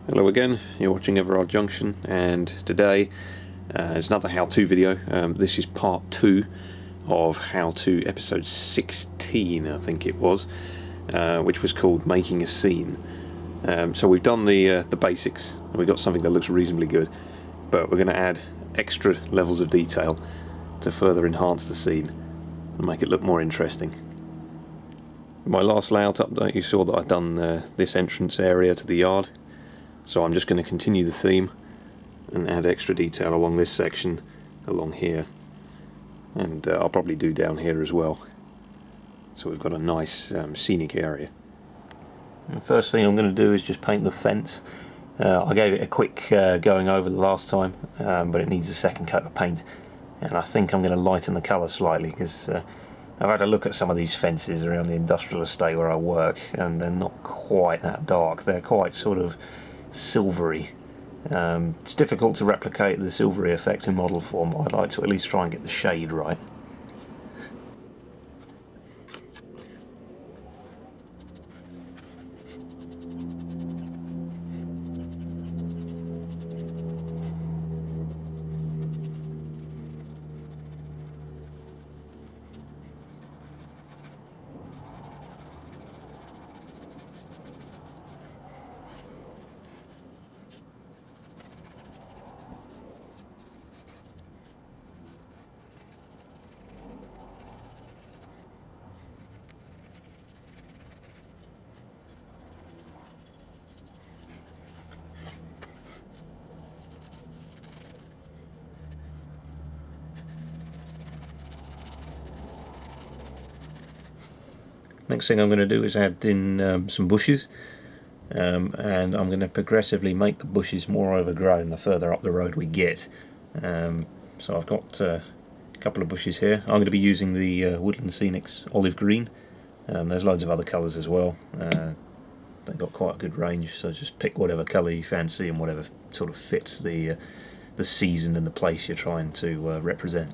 Hello again, you're watching Everard Junction, and today is another how-to video. This is part 2 of how-to episode 16, I think it was, which was called Making a Scene. So we've done the basics, and we've got something that looks reasonably good, but we're going to add extra levels of detail to further enhance the scene and make it look more interesting. In my last layout update you saw that I'd done this entrance area to the yard. So I'm just going to continue the theme and add extra detail along this section, along here, and I'll probably do down here as well. So we've got a nice scenic area. The first thing I'm going to do is just paint the fence. I gave it a quick going over the last time, but it needs a second coat of paint, and I think I'm going to lighten the colour slightly because I've had a look at some of these fences around the industrial estate where I work, and they're not quite that dark. They're quite sort of silvery. It's difficult to replicate the silvery effect in model form. I'd like to at least try and get the shade right. Next thing I'm going to do is add in some bushes, and I'm going to progressively make the bushes more overgrown the further up the road we get. So I've got a couple of bushes here. I'm going to be using the Woodland Scenics olive green. There's loads of other colours as well. They've got quite a good range, so just pick whatever colour you fancy and whatever sort of fits the season and the place you're trying to represent.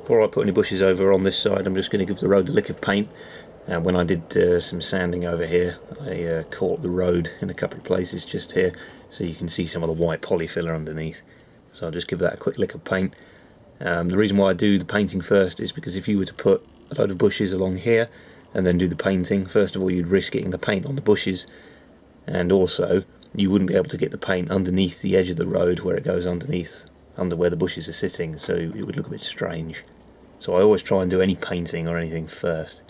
Before I put any bushes over on this side, I'm just going to give the road a lick of paint. When I did some sanding over here, I caught the road in a couple of places just here, so you can see some of the white polyfiller underneath. So I'll just give that a quick lick of paint. The reason why I do the painting first is because if you were to put a load of bushes along here and then do the painting, first of all you'd risk getting the paint on the bushes, and also you wouldn't be able to get the paint underneath the edge of the road where it goes underneath, under where the bushes are sitting, so it would look a bit strange. So I always try and do any painting or anything first.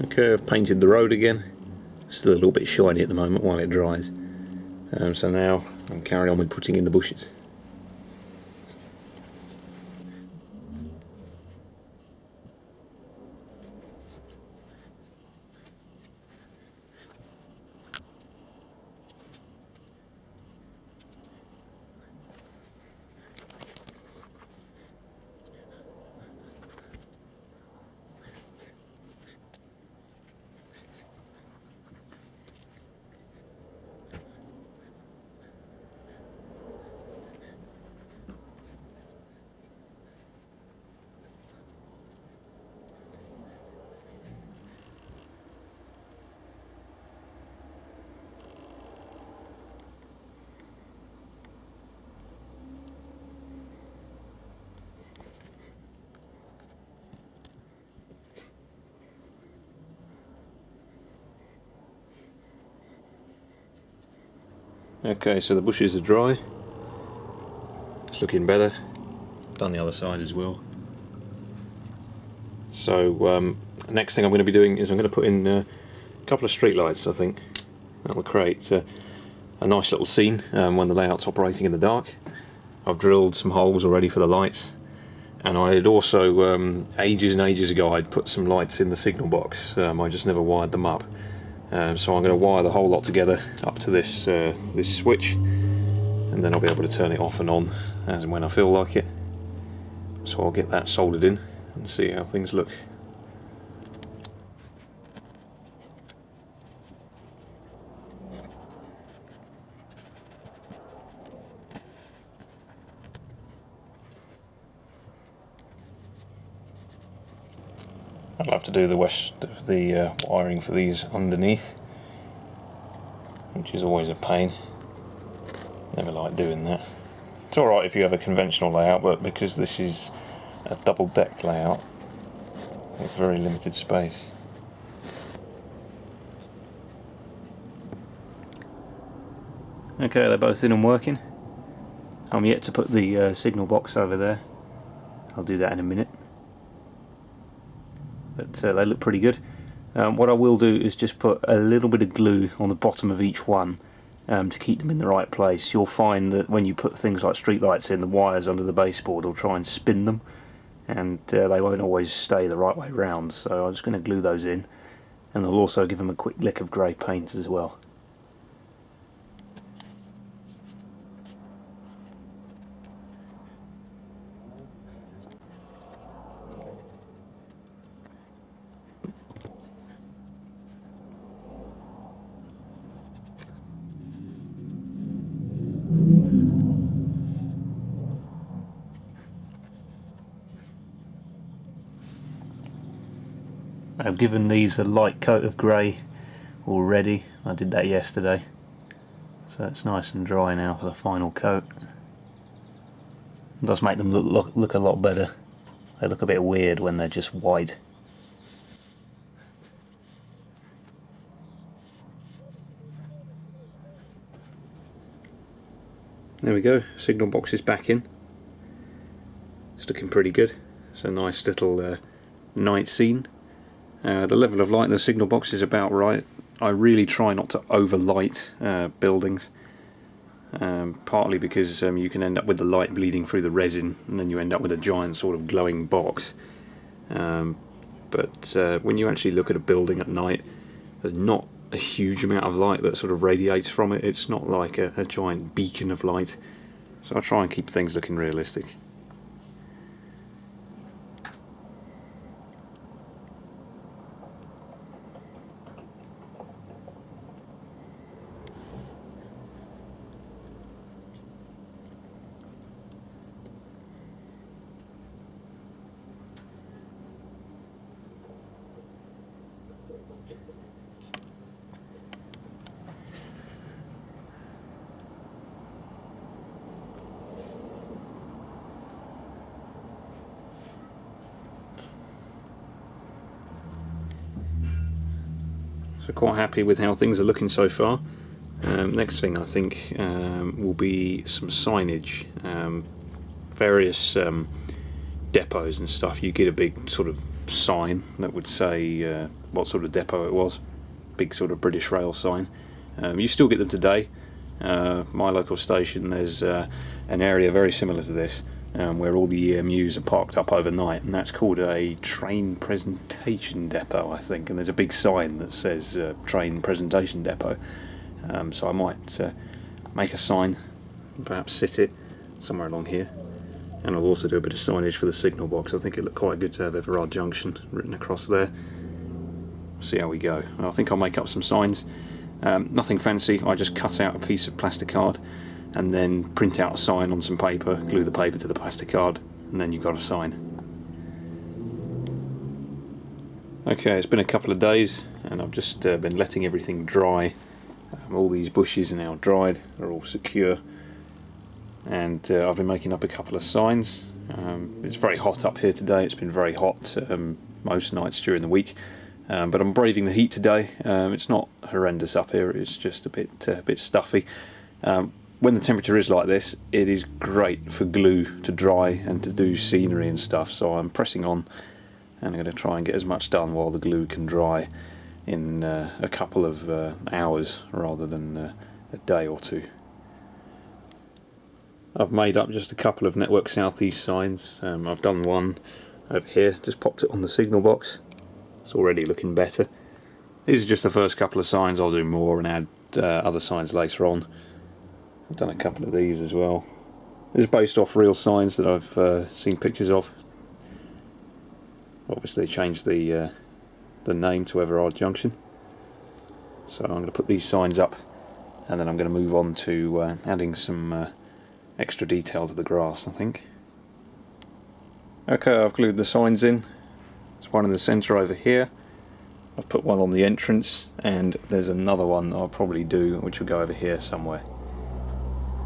Okay, I've painted the road again. Still a little bit shiny at the moment while it dries. So now I'm carrying on with putting in the bushes. Okay, so the bushes are dry. It's looking better. Done the other side as well. So next thing I'm going to be doing is I'm going to put in a couple of street lights. I think that will create a nice little scene when the layout's operating in the dark. I've drilled some holes already for the lights, and I had also ages and ages ago I'd put some lights in the signal box. I just never wired them up. So I'm going to wire the whole lot together up to this this switch, and then I'll be able to turn it off and on as and when I feel like it. So I'll get that soldered in and see how things look. I'll have to do the rest of the wiring for these underneath, which is always a pain. Never like doing that. It's alright if you have a conventional layout, but because this is a double deck layout with very limited space. Okay, they're both in and working. I'm yet to put the signal box over there. I'll do that in a minute. But they look pretty good. What I will do is just put a little bit of glue on the bottom of each one to keep them in the right place. You'll find that when you put things like street lights in, the wires under the baseboard will try and spin them, and they won't always stay the right way round. So I'm just going to glue those in, and I'll also give them a quick lick of grey paint as well. I've given these a light coat of grey already. I did that yesterday, so it's nice and dry now for the final coat. It does make them look a lot better. They look a bit weird when they're just white. There we go, signal box is back in. It's looking pretty good. It's a nice little night scene. The level of light in the signal box is about right. I really try not to overlight buildings, partly because you can end up with the light bleeding through the resin and then you end up with a giant sort of glowing box. But when you actually look at a building at night, there's not a huge amount of light that sort of radiates from it. It's not like a giant beacon of light, so I try and keep things looking realistic. So quite happy with how things are looking so far. Next thing I think will be some signage. Various depots and stuff, you get a big sort of sign that would say what sort of depot it was. Big sort of British Rail sign. You still get them today. My local station, there's an area very similar to this, where all the EMUs are parked up overnight, and that's called a train presentation depot, I think, and there's a big sign that says train presentation depot. So I might make a sign, perhaps sit it somewhere along here, and I'll also do a bit of signage for the signal box. I think it looked quite good to have Everard Junction written across there. See how we go. I think I'll make up some signs. Nothing fancy, I just cut out a piece of plastic card and then print out a sign on some paper, glue the paper to the plastic card, and then you've got a sign. Okay, it's been a couple of days and I've just been letting everything dry. All these bushes are now dried, they're all secure, and I've been making up a couple of signs. It's very hot up here today, it's been very hot most nights during the week. But I'm braving the heat today. It's not horrendous up here, it's just a bit stuffy. When the temperature is like this, it is great for glue to dry and to do scenery and stuff, so I'm pressing on and I'm going to try and get as much done while the glue can dry in a couple of hours rather than a day or two. I've made up just a couple of Network Southeast signs. I've done one over here, just popped it on the signal box. It's already looking better. These are just the first couple of signs. I'll do more and add other signs later on. I've done a couple of these as well. This is based off real signs that I've seen pictures of. Obviously changed the name to Everard Junction. So I'm going to put these signs up and then I'm going to move on to adding some extra detail to the grass, I think. Okay, I've glued the signs in. There's one in the centre over here. I've put one on the entrance, and there's another one I'll probably do which will go over here somewhere.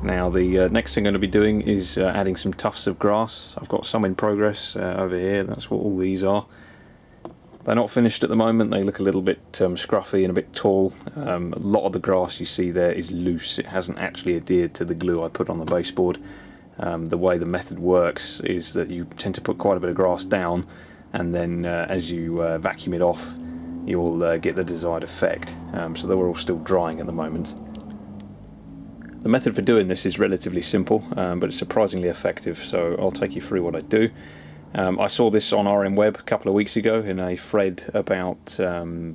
Now the next thing I'm going to be doing is adding some tufts of grass. I've got some in progress over here, that's what all these are. They're not finished at the moment, they look a little bit scruffy and a bit tall. A lot of the grass you see there is loose, it hasn't actually adhered to the glue I put on the baseboard. The way the method works is that you tend to put quite a bit of grass down, and then as you vacuum it off, you'll get the desired effect. So they're all still drying at the moment. The method for doing this is relatively simple, but it's surprisingly effective, so I'll take you through what I do. I saw this on RM Web a couple of weeks ago in a thread about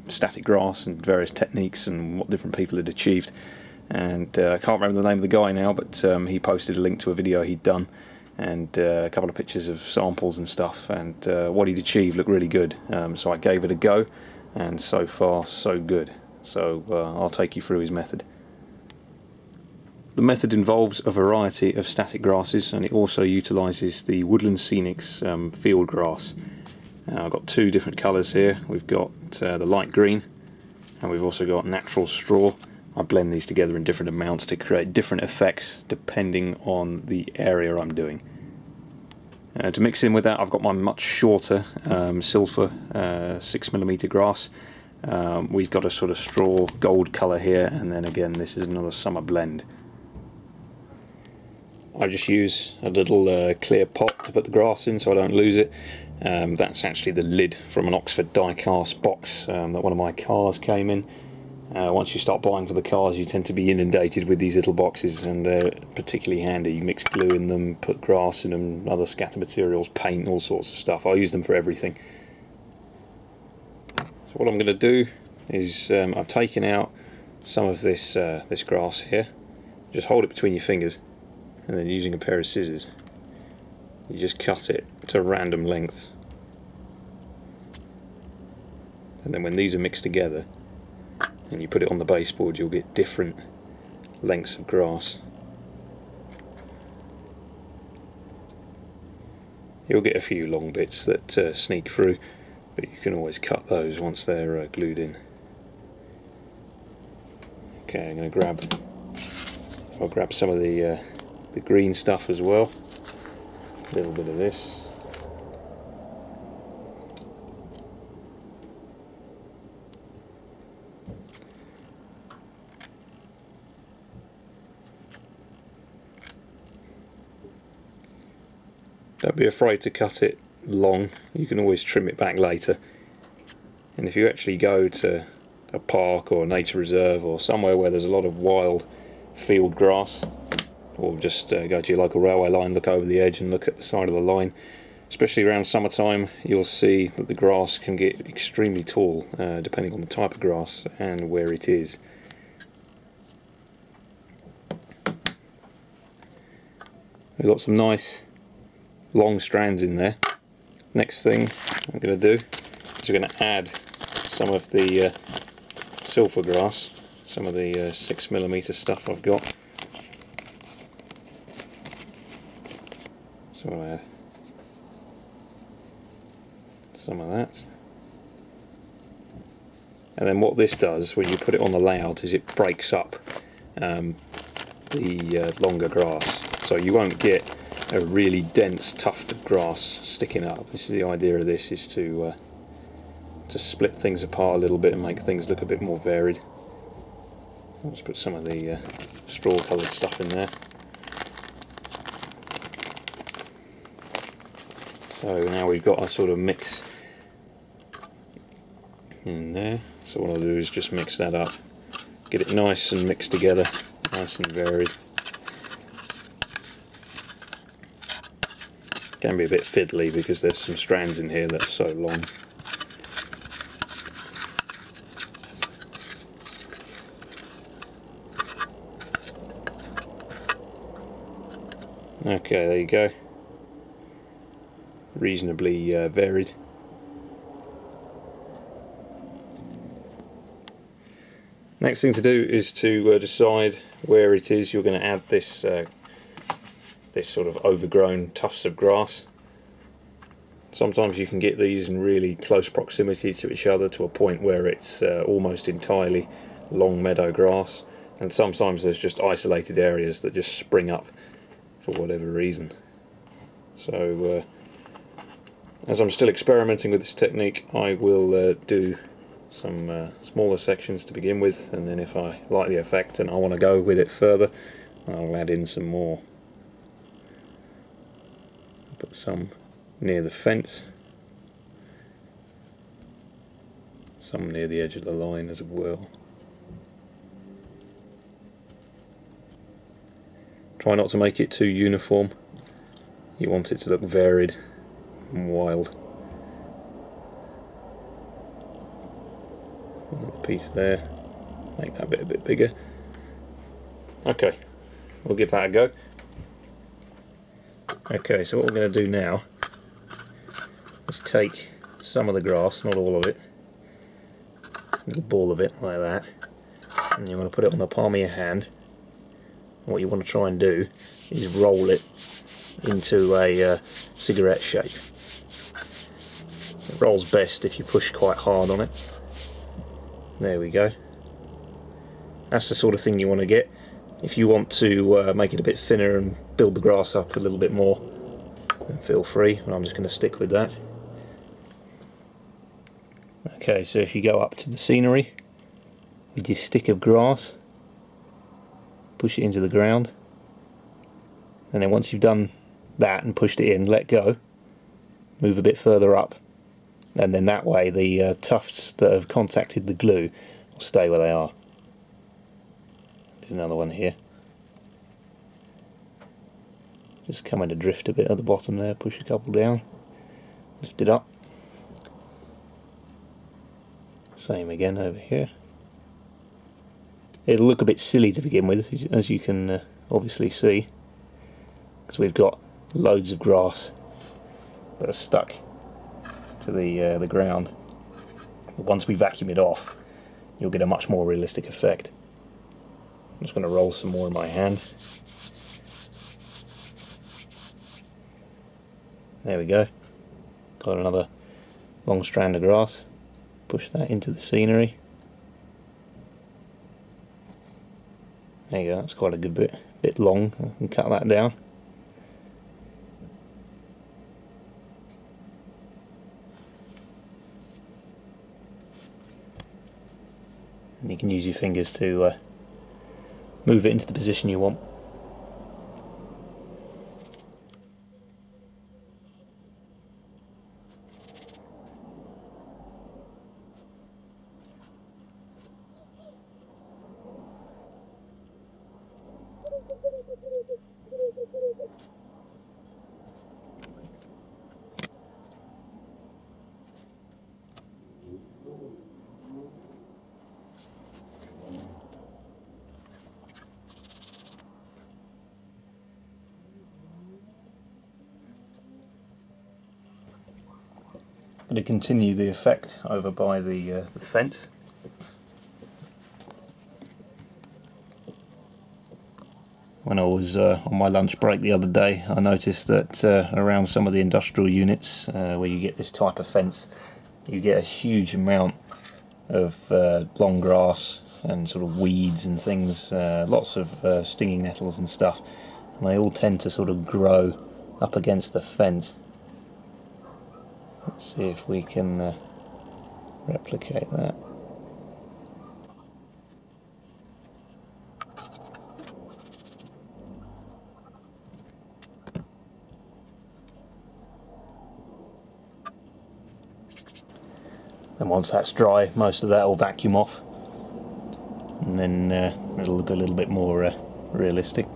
static grass and various techniques and what different people had achieved. And I can't remember the name of the guy now, but he posted a link to a video he'd done and a couple of pictures of samples and stuff, and what he'd achieved looked really good. So I gave it a go, and so far so good. So I'll take you through his method. The method involves a variety of static grasses, and it also utilises the Woodland Scenics field grass. I've got two different colours here. We've got the light green, and we've also got natural straw. I blend these together in different amounts to create different effects depending on the area I'm doing. To mix in with that, I've got my much shorter silver 6mm grass. We've got a sort of straw gold colour here, and then again this is another summer blend. I just use a little clear pot to put the grass in so I don't lose it. That's actually the lid from an Oxford die-cast box that one of my cars came in. Once you start buying for the cars, you tend to be inundated with these little boxes, and they're particularly handy. You mix glue in them, put grass in them, other scatter materials, paint, all sorts of stuff. I use them for everything. So what I'm going to do is I've taken out some of this this grass here. Just hold it between your fingers, and then using a pair of scissors, you just cut it to random lengths. And then when these are mixed together and you put it on the baseboard, you'll get different lengths of grass. You'll get a few long bits that sneak through, but you can always cut those once they're glued in. Okay, I'm going to I'll grab some of the green stuff as well. A little bit of this. Don't be afraid to cut it long, you can always trim it back later. And if you actually go to a park or a nature reserve or somewhere where there's a lot of wild field grass, or just go to your local railway line, look over the edge and look at the side of the line, especially around summertime, you'll see that the grass can get extremely tall depending on the type of grass and where it is. We've got some nice long strands in there. Next thing I'm going to do is we're going to add some of the sulphur grass, some of the 6mm stuff I've got. So I'll add some of that. And then what this does when you put it on the layout is it breaks up the longer grass, so you won't get a really dense tuft of grass sticking up. This is the idea of this, is to split things apart a little bit and make things look a bit more varied. I'll just put some of the straw coloured stuff in there. So now we've got a sort of mix in there. So what I'll do is just mix that up, get it nice and mixed together, nice and varied. Can be a bit fiddly because there's some strands in here that are so long. Okay, there you go. Reasonably varied. Next thing to do is to decide where it is you're going to add this this sort of overgrown tufts of grass. Sometimes you can get these in really close proximity to each other to a point where it's almost entirely long meadow grass, and sometimes there's just isolated areas that just spring up for whatever reason. So as I'm still experimenting with this technique, I will do some smaller sections to begin with, and then if I like the effect and I want to go with it further, I'll add in some more. Put some near the fence, some near the edge of the line as well. Try not to make it too uniform. You want it to look varied and wild. Another piece there, make that bit a bit bigger. Okay, we'll give that a go. Okay, so what we're going to do now is take some of the grass, not all of it, a little ball of it like that, and you want to put it on the palm of your hand. What you want to try and do is roll it into a cigarette shape. It rolls best if you push quite hard on it. There we go. That's the sort of thing you want to get. If you want to make it a bit thinner and build the grass up a little bit more, then feel free, and I'm just going to stick with that. Okay, so if you go up to the scenery with your stick of grass, push it into the ground, and then once you've done that and pushed it in, let go, move a bit further up, and then that way the tufts that have contacted the glue will stay where they are. Do another one here. Just coming to drift a bit at the bottom there, push a couple down, lift it up. Same again over here. It'll look a bit silly to begin with, as you can obviously see, because we've got loads of grass that are stuck to the ground. But once we vacuum it off, you'll get a much more realistic effect. I'm just going to roll some more in my hand. There we go. Got another long strand of grass. Push that into the scenery. There you go, that's quite a good bit long. I can cut that down. And you can use your fingers to move it into the position you want. Going to continue the effect over by the fence. When I was on my lunch break the other day, I noticed that around some of the industrial units where you get this type of fence, you get a huge amount of long grass and sort of weeds and things, lots of stinging nettles and stuff, and they all tend to sort of grow up against the fence. Let's see if we can replicate that. And once that's dry, most of that will vacuum off, and then it'll look a little bit more realistic.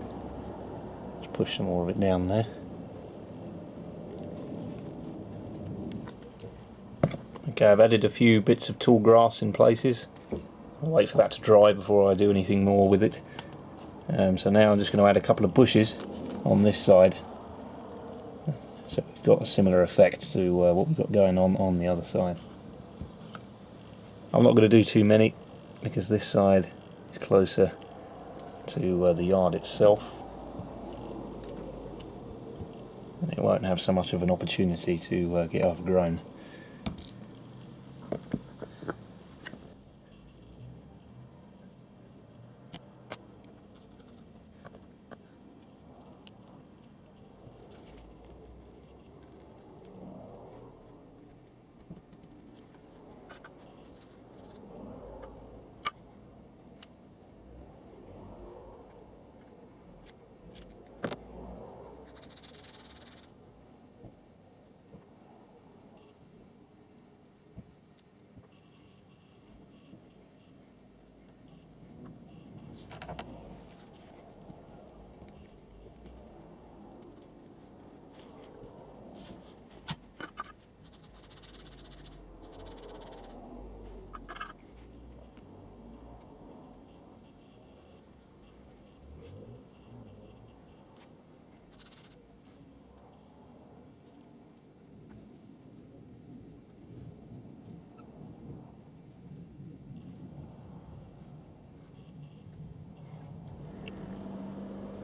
Let's push some more of it down there. Okay, I've added a few bits of tall grass in places. I'll wait for that to dry before I do anything more with it. So now I'm just going to add a couple of bushes on this side, so we've got a similar effect to what we've got going on the other side. I'm not going to do too many because this side is closer to the yard itself, and it won't have so much of an opportunity to get overgrown.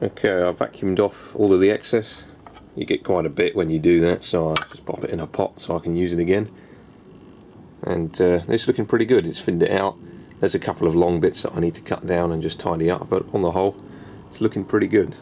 Okay, I've vacuumed off all of the excess. You get quite a bit when you do that, so I just pop it in a pot so I can use it again. And it's looking pretty good. It's thinned it out. There's a couple of long bits that I need to cut down and just tidy up, but on the whole, it's looking pretty good.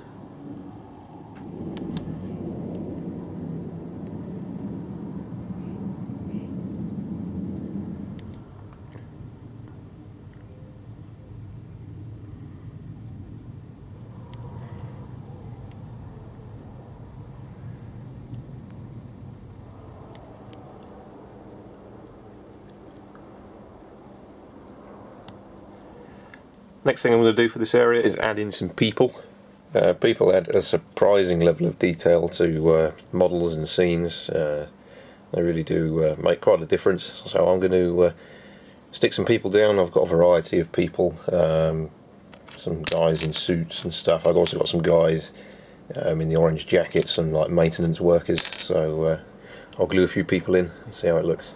Next thing I'm going to do for this area is add in some people. People add a surprising level of detail to models and scenes. They really do make quite a difference. So I'm going to stick some people down. I've got a variety of people, some guys in suits and stuff. I've also got some guys in the orange jackets and like maintenance workers. So I'll glue a few people in and see how it looks.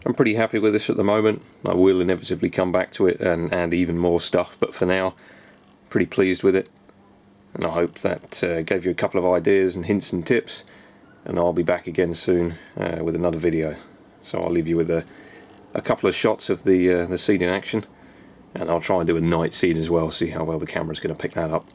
I'm pretty happy with this at the moment. I will inevitably come back to it and add even more stuff, but for now, pretty pleased with it. And I hope that gave you a couple of ideas and hints and tips, and I'll be back again soon with another video. So I'll leave you with a couple of shots of the scene in action, and I'll try and do a night scene as well, see how well the camera's going to pick that up.